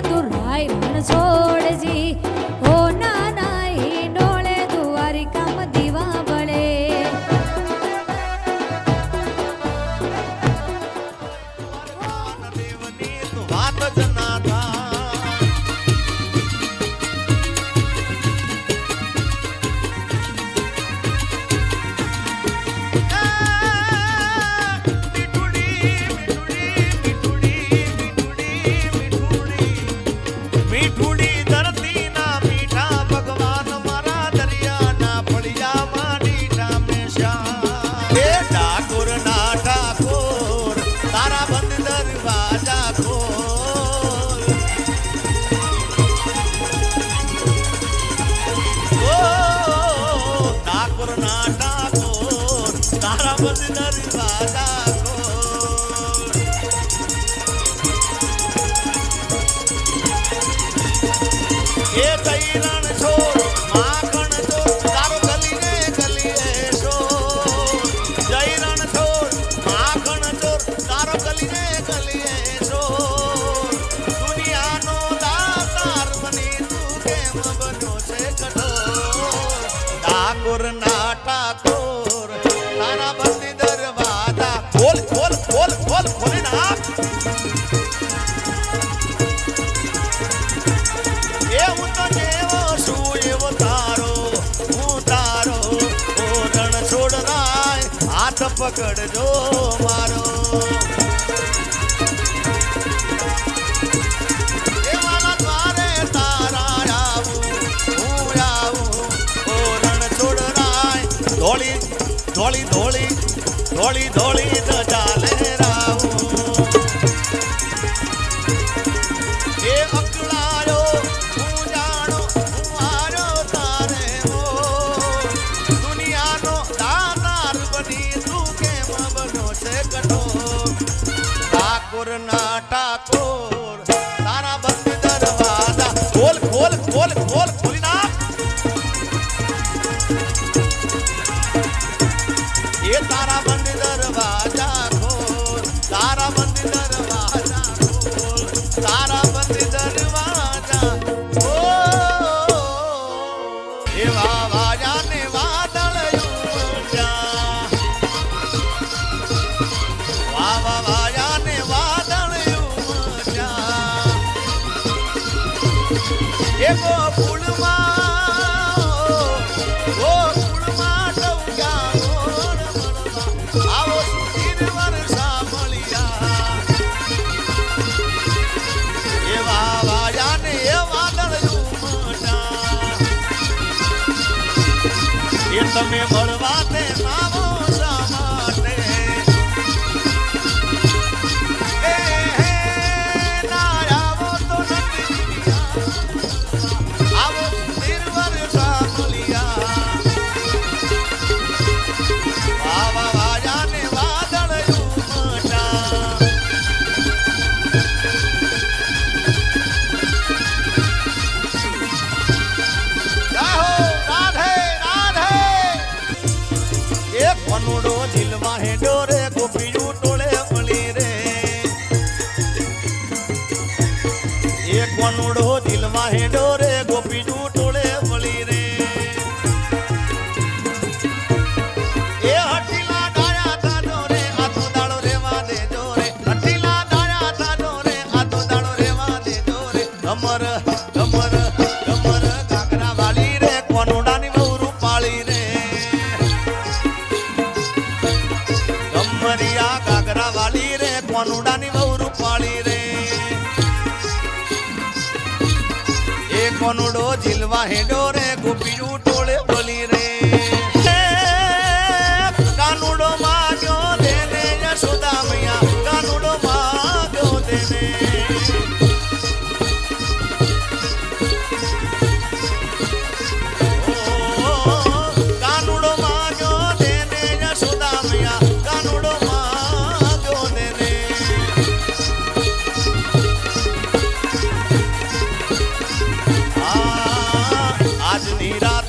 દુરાઈ રણ છોડજી ઓ નાના ઈ ડોળે દુવારી કામ દીવા બળે દેવની તું વાત જ ના થાય ઠાકોર તારા બંદી દરવાજા ખોલ ખોલ ખોલ ખોલ ખોલી નાખ એ હું તો જેવો છું એવો તારો હું તારો ઓરણ છોડરાય હાથ પકડજો મારો એવાના દ્વારે તારા આવું હું આવું ઓરણ છોડરાય ધોળી ધોળી ધોળી ધોળી ધોળી તો ચાલે રાવું એ અકળાયો હું જાણો હું આરો તારે હો દુનિયાનો દાતાર બની તું કેમ બન્યો છે કઠોર ઠાકોર ના ઠાકોર તારા બંધ દરવાજા ખોલ ખોલ ખોલ ખોલ ખોલી નાખ એ તારા બંધ દરવાજા ખોલ તારા બંધ દરવાજા ખોલ તારા બંધ દરવાજા ખોલ એવા વાજાને વાદળયું જા વાવા વાજાને વાદળયું જા એ ગોકુળમાં ગોકુળમાં ડૌક્યા ગોળ મળવા આવો સુધીર વર્ષા મળ્યા એવા વાજાને એ વાદળયું મોટા એ તમે મળવા તે નામો શા માટે એ હે ના આવો તો નથી આવો સુધીર વર્ષા મળ્યા આવા વાજાને વાદળયું મોટા જાહો રાધે રાધે એ કોનુડો દિલમાં હેડો રે ગોપીયું ટોળે મળી રે એ કોનુડો દિલમાં હેડો રે ગોપીયું ટોળે મળી રે એ હઠીલા ડાયા થાજો રે આતો દાડો રેવા દેજો રે હઠીલા ડાયા થાજો રે આતો દાડો રેવા દેજો રે અમર અમર અમર કાકરા વાલી રે કોનુડાની બહુ રૂપાળી રે ગમરિયા કાકરા વાલી રે કોનુડાની બહુ રૂપાળી રે એ કોનુડો જીલવા હેડો રે ગોપીયું ટોળે બોલી રે કાનુડો માગ્યો દેને યશોદા મૈયા કાનુડો માગ્યો દેને કાનુડો માગ્યો દેને યશોદા મૈયા કાનુડો માગ્યો દેને આજની રાત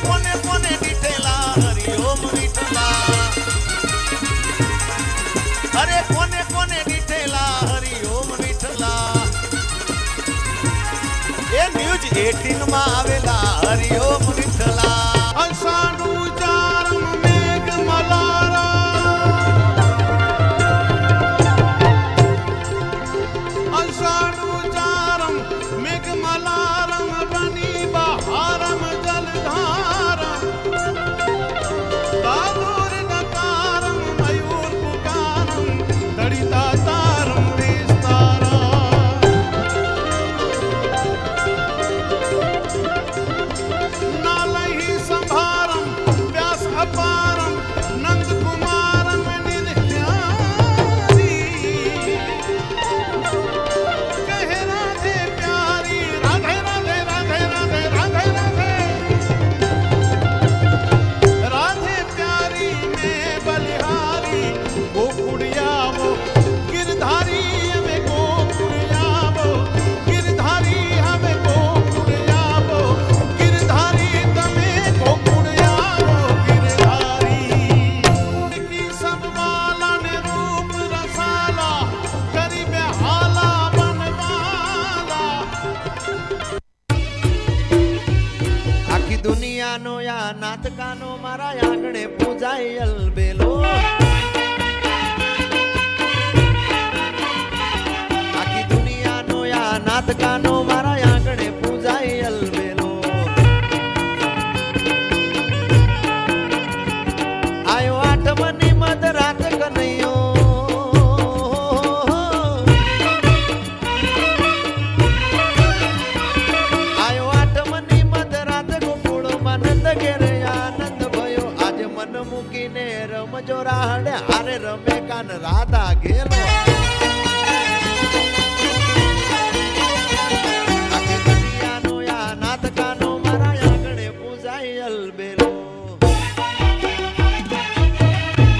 કોને કોને દીઠેલા હરિઓમ વિઠલા અરે કોને કોને દીઠેલા હરિઓમ વિઠલા એ ન્યૂઝ 18 માં આવેલા હરિઓમ વિઠલા અષાઢું ચારમ મેઘ મલારા અષાઢું ચારમ મેઘ મલારમ બની બહારમ જલધારમ દાદુર નકારમ મયુર પુકારમ દળિતા તારમ વિસ્તારા નાલહી સંભારમ વ્યાસ અપારમ નંદ કુમારમ નિધ્યારી કહે રાધે પ્યારી રાધે રાધે રાધે રાધે રાધે રાધે રાધે પ્યારી મેં બલિહારી ગોકુળિયાવો ગિરધારી હમે ગોકુળિયાવો ગિરધારી હમે ગોકુળિયાવો ગિરધારી તમે ગોકુળિયાવો ગિરધારી કી સબ વાલા ને રૂપ રસાલા કરી બેહાલા બનવાલા આખી દુનિયાનો યા નાતકાનો મારા આંગણે પૂજાય અલબેલો આખી દુનિયાનો યા નાતકાનો મારા આંગણે પૂજાય અલબેલો આયો આઠમની મધ રાત કનૈયો આયો આઠમની મધ રાત ગોકુળમાં નંદ ઘેરે આનંદ ભયો આજે મન મૂકીને રમજો રાહડે હારે રમે કાન રાધા ઘેલો આખી દુનિયાનો યા નાથકાનો મારા આંગણે પૂજાય અલબેલો